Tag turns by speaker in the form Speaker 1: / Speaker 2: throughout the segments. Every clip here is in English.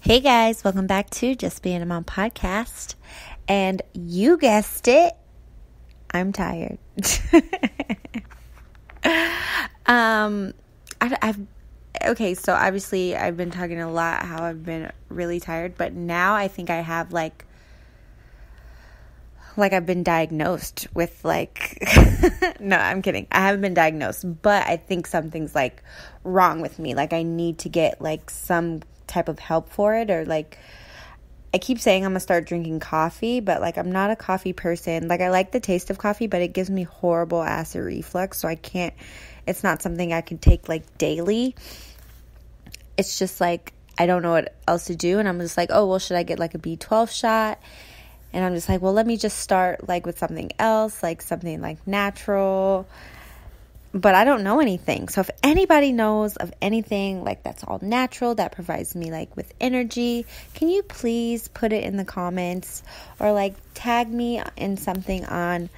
Speaker 1: Hey guys, welcome back to Just Being a Mom podcast. And you guessed it, I'm tired. So obviously I've been talking a lot how I've been really tired, but now I think I have like I've been diagnosed with no, I'm kidding. I haven't been diagnosed, but I think something's wrong with me. I need to get some type of help for it, or I keep saying I'm gonna start drinking coffee, but I'm not a coffee person. I like the taste of coffee, but it gives me horrible acid reflux, so I can't, it's not something I can take daily. It's just I don't know what else to do, and I'm just should I get a B12 shot? And I'm just well, let me just start with something else, something natural. But I don't know anything. So if anybody knows of anything that's all natural, that provides me with energy, can you please put it in the comments, or tag me in something on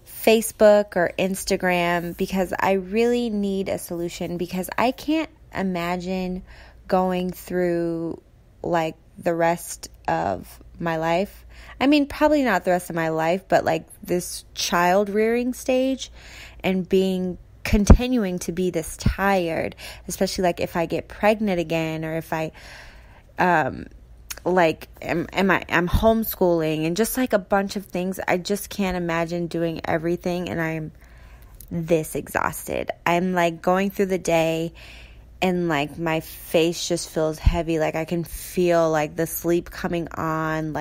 Speaker 1: Facebook or Instagram, because I really need a solution, because I can't imagine going through the rest of my life. I mean, probably not the rest of my life, but this child rearing stage and continuing to be this tired, especially if I get pregnant again, or if I I'm homeschooling, and just a bunch of things. I just can't imagine doing everything, and I'm this exhausted. I'm going through the day, and my face just feels heavy. I can feel the sleep coming on.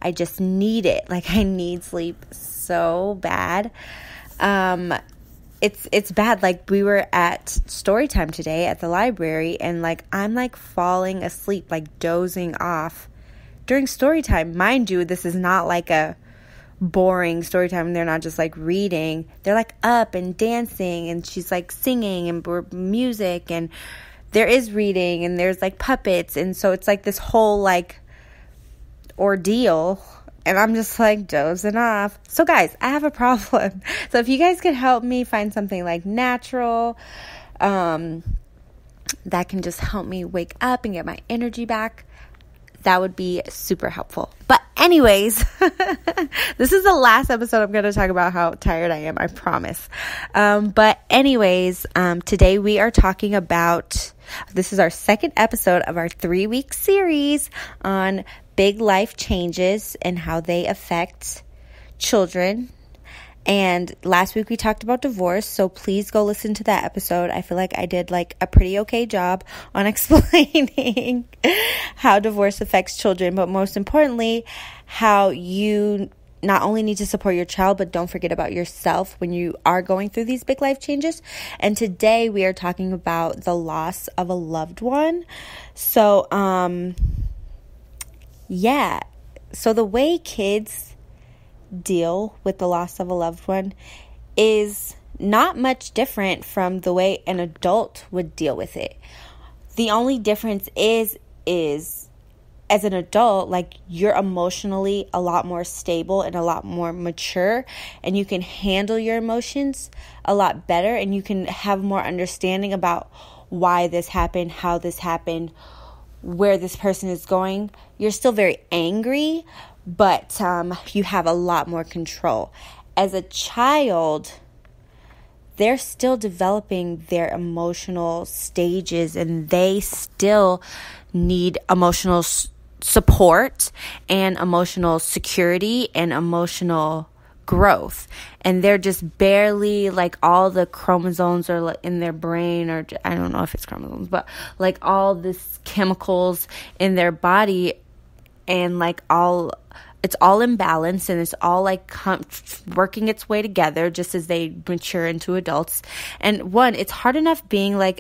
Speaker 1: I just need it. I need sleep so bad. It's bad. We were at story time today at the library, and I'm falling asleep, dozing off during story time. Mind you, this is not a boring story time. They're not just reading. They're up and dancing, and she's singing, and music, and there is reading, and there's puppets, and so it's this whole ordeal. And I'm just dozing off. So guys, I have a problem. So if you guys could help me find something natural, that can just help me wake up and get my energy back, that would be super helpful. But anyways, this is the last episode I'm going to talk about how tired I am, I promise. But anyways, today we are talking about, this is our second episode of our 3-week series on big life changes and how they affect children. And last week we talked about divorce, so please go listen to that episode. I feel I did a pretty okay job on explaining how divorce affects children, but most importantly, how you not only need to support your child, but don't forget about yourself when you are going through these big life changes. And today we are talking about the loss of a loved one. So, so the way kids deal with the loss of a loved one is not much different from the way an adult would deal with it. The only difference is as an adult, you're emotionally a lot more stable and a lot more mature, and you can handle your emotions a lot better, and you can have more understanding about why this happened, how this happened, where this person is going. You're still very angry, but you have a lot more control. As a child, they're still developing their emotional stages, and they still need emotional support and emotional security and emotional growth. And they're just barely all the chromosomes are in their brain, or I don't know if it's chromosomes, but all this chemicals in their body, and it's all in balance, and it's all working its way together just as they mature into adults. And it's hard enough being a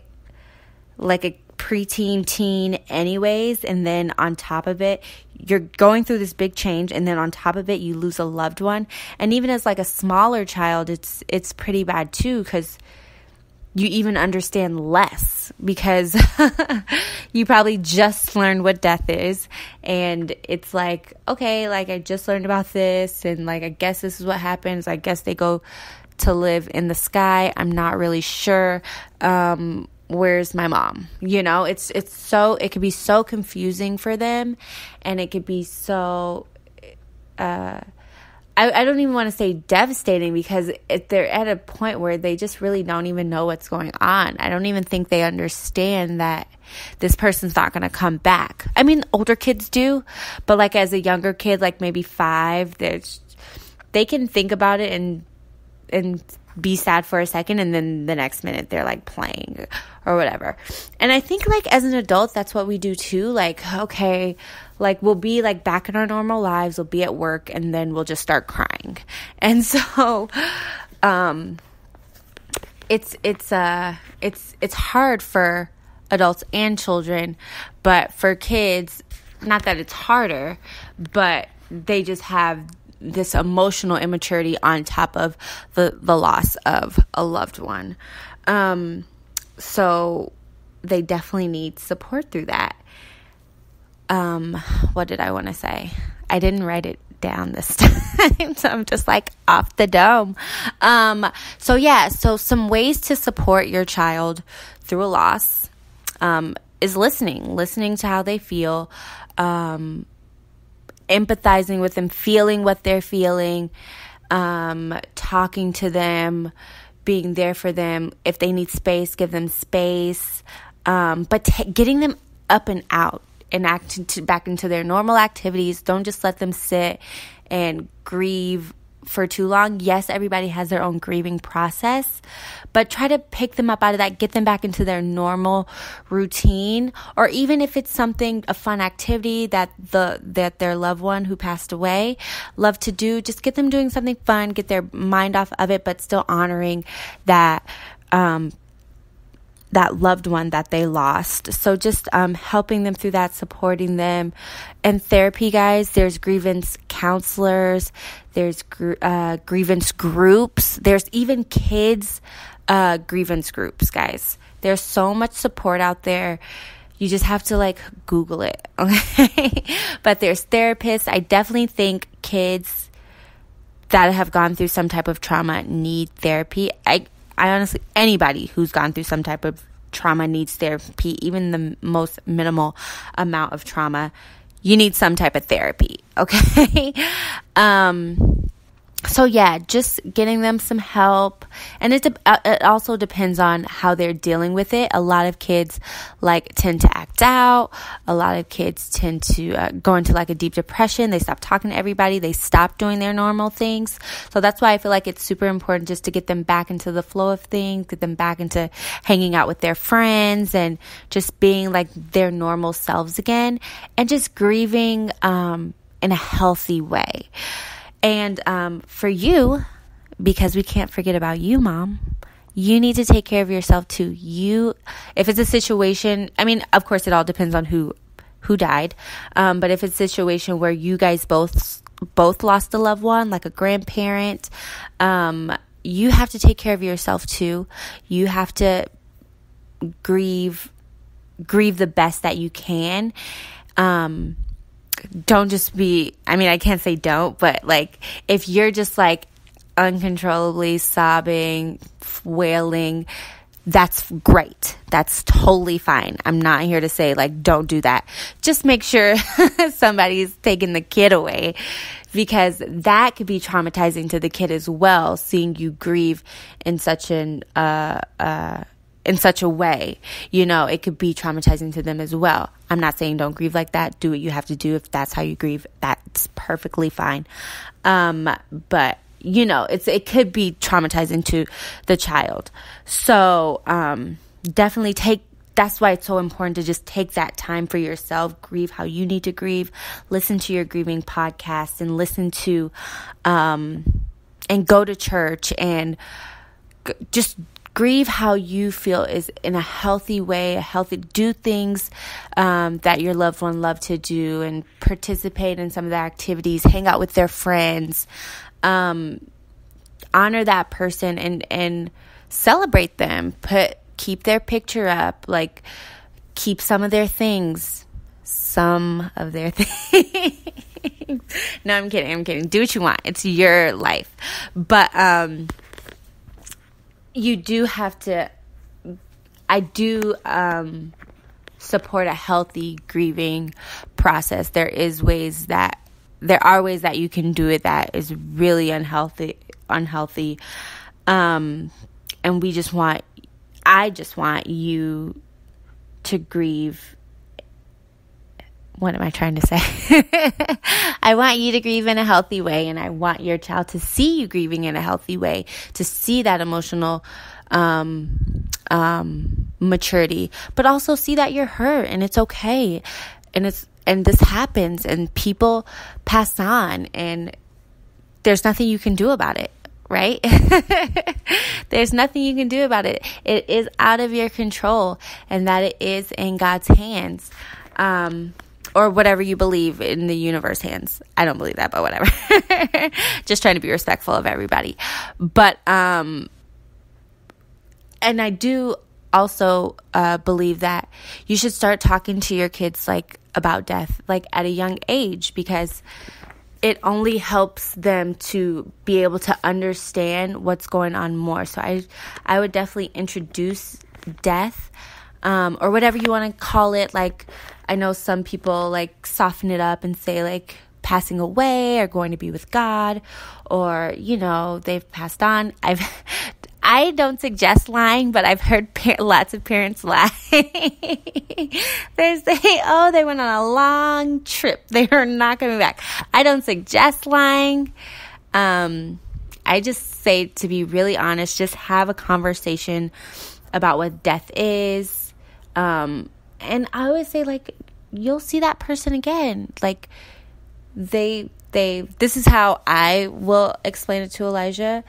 Speaker 1: preteen, teen anyways, and then on top of it, you're going through this big change, and then on top of it, you lose a loved one. And even as a smaller child, it's pretty bad too, because you even understand less, because you probably just learned what death is, and it's okay, I just learned about this, and I guess this is what happens. I guess they go to live in the sky. I'm not really sure. where's my mom? You know, it could be so confusing for them, and it could be so, I don't even want to say devastating, because they're at a point where they just really don't even know what's going on. I don't even think they understand that this person's not going to come back. I mean, older kids do, but like as a younger kid, like maybe 5, they can think about it and be sad for a second, and then the next minute they're like playing or whatever. And I think like as an adult, that's what we do too. Like, okay, like we'll be like back in our normal lives, we'll be at work, and then we'll just start crying. And so it's hard for adults and children, but for kids, not that it's harder, but they just have this emotional immaturity on top of the loss of a loved one. So they definitely need support through that. What did I want to say? I didn't write it down this time, so I'm just like off the dome. So some ways to support your child through a loss is listening to how they feel, empathizing with them, feeling what they're feeling, talking to them, being there for them. If they need space, give them space, but getting them up and out and back into their normal activities. Don't just let them sit and grieve for too long. Yes, everybody has their own grieving process, but try to pick them up out of that, get them back into their normal routine. Or even if it's a fun activity that their loved one who passed away loved to do, just get them doing something fun, get their mind off of it, but still honoring that loved one that they lost. So just helping them through that, supporting them. And therapy, guys, there's grievance counselors, there's grievance groups, there's even kids grievance groups, guys. There's so much support out there. You just have to like Google it, okay? But there's therapists. I definitely think kids that have gone through some type of trauma need therapy. I honestly, anybody who's gone through some type of trauma needs therapy, even the most minimal amount of trauma. You need some type of therapy, okay? So yeah, just getting them some help. And it also depends on how they're dealing with it. A lot of kids tend to act out. A lot of kids tend to go into like a deep depression. They stop talking to everybody. They stop doing their normal things. So that's why I feel like it's super important just to get them back into the flow of things, get them back into hanging out with their friends and just being like their normal selves again, and just grieving in a healthy way. And for you, because we can't forget about you, Mom, you need to take care of yourself too. If it's a situation, I mean, of course, it all depends on who died. But if it's a situation where you guys both lost a loved one, like a grandparent, you have to take care of yourself too. You have to grieve the best that you can. Don't just be, I mean, I can't say don't, but like, if you're just like uncontrollably sobbing, wailing, that's great. That's totally fine. I'm not here to say like, don't do that. Just make sure somebody's taking the kid away, because that could be traumatizing to the kid as well, seeing you grieve in such a way, you know, it could be traumatizing to them as well. I'm not saying don't grieve like that. Do what you have to do. If that's how you grieve, that's perfectly fine. But you know, it could be traumatizing to the child. So, definitely that's why it's so important to just take that time for yourself, grieve how you need to grieve, listen to your grieving podcast, and listen to, and go to church and just grieve how you feel is in a healthy way, do things that your loved one loved to do, and participate in some of the activities, hang out with their friends, honor that person and celebrate them, keep their picture up, like keep some of their things. No, I'm kidding. Do what you want. It's your life. But, you do have to I do support a healthy grieving process. There are ways that you can do it that is really unhealthy. And I just want you to grieve. What am I trying to say? I want you to grieve in a healthy way, and I want your child to see you grieving in a healthy way, to see that emotional maturity, but also see that you're hurt and it's okay. And this happens, and people pass on, and there's nothing you can do about it, right? There's nothing you can do about it. It is out of your control, and that it is in God's hands. Or whatever you believe, in the universe hands. I don't believe that, but whatever. Just trying to be respectful of everybody. But, and I do also believe that you should start talking to your kids like about death, like at a young age, because it only helps them to be able to understand what's going on more. So I would definitely introduce death, or whatever you want to call it. Like, I know some people like soften it up and say like passing away or going to be with God, or, you know, they've passed on. I don't suggest lying, but I've heard lots of parents lie. They say, oh, they went on a long trip. They are not coming back. I don't suggest lying. I just say, to be really honest, just have a conversation about what death is. And I always say, like, you'll see that person again. Like, this is how I will explain it to Elijah.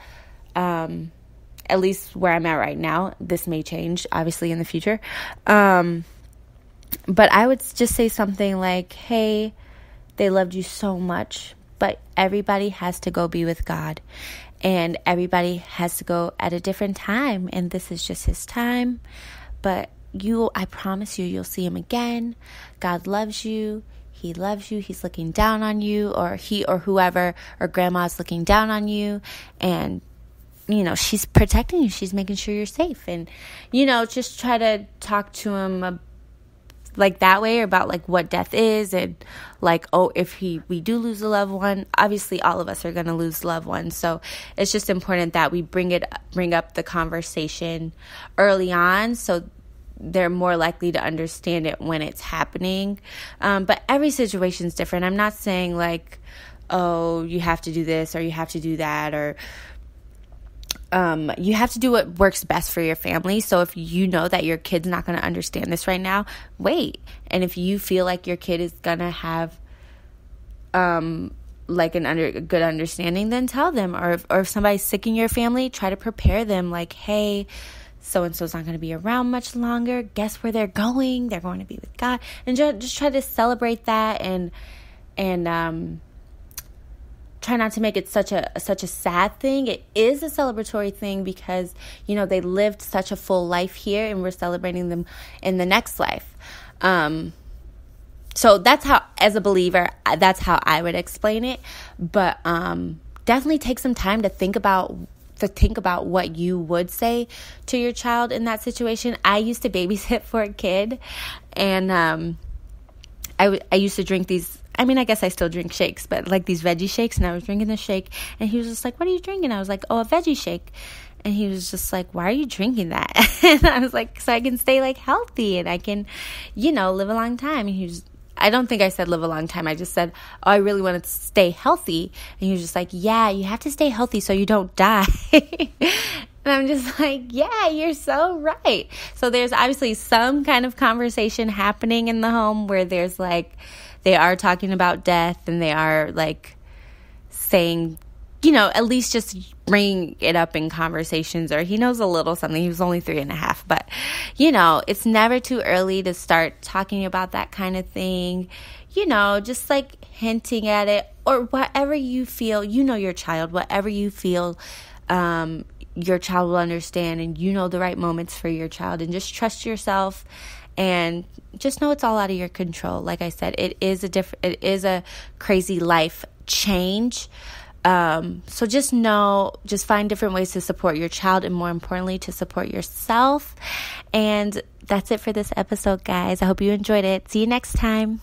Speaker 1: At least where I'm at right now. This may change, obviously, in the future. But I would just say something like, hey, they loved you so much, but everybody has to go be with God. And everybody has to go at a different time. And this is just his time. But I promise you, you'll see him again. God loves you. He loves you. He's looking down on you, or he or whoever, or grandma's looking down on you. And, you know, she's protecting you. She's making sure you're safe. And, you know, just try to talk to him like that way about like what death is, and like, oh, if we do lose a loved one, obviously all of us are going to lose loved ones. So it's just important that we bring up the conversation early on, so they're more likely to understand it when it's happening. But every situation is different. I'm not saying like, oh, you have to do this or you have to do that, or you have to do what works best for your family. So if you know that your kid's not going to understand this right now, wait. And if you feel like your kid is going to have like a good understanding, then tell them. Or if somebody's sick in your family, try to prepare them like, hey, so-and-so's not going to be around much longer. Guess where they're going? They're going to be with God. And just try to celebrate that, and try not to make it such a sad thing. It is a celebratory thing because, you know, they lived such a full life here, and we're celebrating them in the next life. So that's how, as a believer, that's how I would explain it. But definitely take some time to think about what you would say to your child in that situation. I used to babysit for a kid, and I used to drink these, I mean, I guess I still drink shakes, but like these veggie shakes, and I was drinking the shake, and he was just like, what are you drinking? I was like, oh, a veggie shake. And he was just like, why are you drinking that? And I was like, so I can stay like healthy, and I can, you know, live a long time. And I don't think I said live a long time. I just said, oh, I really want to stay healthy. And he was just like, yeah, you have to stay healthy so you don't die. And I'm just like, yeah, you're so right. So there's obviously some kind of conversation happening in the home where there's like, they are talking about death, and they are like saying, you know, at least just bring it up in conversations, or he knows a little something. He was only 3.5, but you know, it's never too early to start talking about that kind of thing, you know, just like hinting at it, or whatever you feel, you know, your child, whatever you feel, your child will understand, and you know the right moments for your child, and just trust yourself, and just know it's all out of your control. Like I said, it is a crazy life change. So just find different ways to support your child, and more importantly, to support yourself. And that's it for this episode, guys. I hope you enjoyed it. See you next time.